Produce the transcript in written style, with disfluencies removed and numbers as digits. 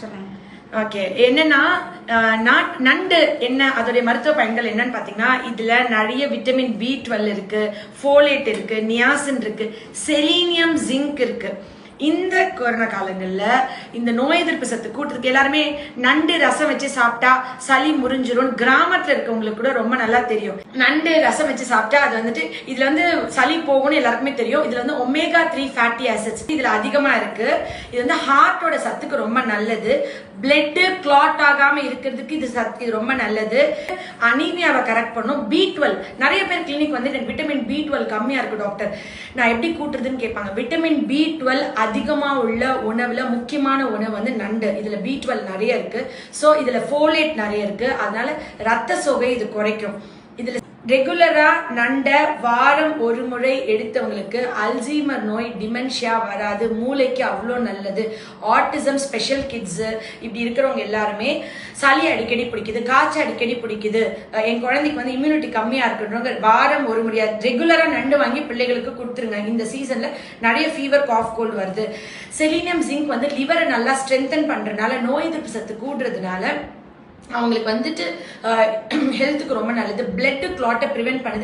சொல்லுங்க. ஓகே, என்னன்னா நண்டு என்ன அதோடைய மருத்துவ பயன்கள் என்னன்னு பாத்தீங்கன்னா, இதுல நிறைய விட்டமின் B12 இருக்கு, ஃபோலேட் இருக்கு, நியாசின் இருக்கு, செலீனியம், ஜிங்க் இருக்கு. இந்த கொரோனா காலங்கள்ல இந்த நோய் எதிர்ப்பு சத்து கூட்டுறதுக்கு எல்லாருமே நண்டு ரசம் வச்சு சாப்பிட்டா சளி முறிஞ்சிரும். கிராமத்துல இருக்கவங்களுக்கு கூட ரொம்ப நல்லா தெரியும். நண்டு ரசம் வச்சு சாப்பிட்டா அது வந்துட்டு இதுல வந்து சளி போகும்னு எல்லாருக்குமே தெரியும். இதுல வந்து ஒமேகா 3 ஃபேட்டி ஆசிட்ஸ் இதுல அதிகமா இருக்கு. இது வந்து ஹார்ட்டோட சத்துக்கு ரொம்ப நல்லது. பிளட் கிளாட் ஆகாம இருக்கிறதுக்கு இது ரொம்ப நல்லது. அனீமியாவை கரெக்ட் பண்ணும். B12 நிறைய பேர் கிளினிக் வந்து எனக்கு விட்டமின் B12 கம்மியா இருக்கு டாக்டர், நான் எப்படி கூட்டுறதுன்னு கேட்பாங்க. விட்டமின் B12 அதிகமா உள்ள உணவுல முக்கியமான உணவு வந்து நண்டு. இதுல B12 நிறைய இருக்கு. சோ இதுல ஃபோலேட் நிறைய இருக்கு. அதனால ரத்த சோகை இது குறைக்கும். இதுல ரெகுலரா நண்டை வாரம் ஒரு முறை எடுத்தவங்களுக்கு அல்சீமர் நோய், டிமென்ஷியா வராது. மூளைக்கு அவ்வளோ நல்லது. ஆட்டிசம், ஸ்பெஷல் கிட்ஸ் இப்படி இருக்கிறவங்க எல்லாருமே சளி அடிக்கடி பிடிக்குது, காய்ச்சல் அடிக்கடி பிடிக்குது, என் குழந்தைக்கு வந்து இம்யூனிட்டி கம்மியா இருக்குன்றவங்க வாரம் ஒரு முறையா ரெகுலரா நண்டு வாங்கி பிள்ளைகளுக்கு கொடுத்துருங்க. இந்த சீசன்ல நிறைய ஃபீவர், காஃப், கோல்டு வருது. செலீனியம், ஜிங்க் வந்து லிவரை நல்லா ஸ்ட்ரென்தன் பண்றதுனால, நோய் எதிர்ப்பு சத்து கூடுறதுனால அவங்களுக்கு வந்துட்டு ஹெல்த்துக்கு ரொம்ப நல்லது. பிளட் கிளாட்டை ப்ரிவென்ட் பண்ணுது.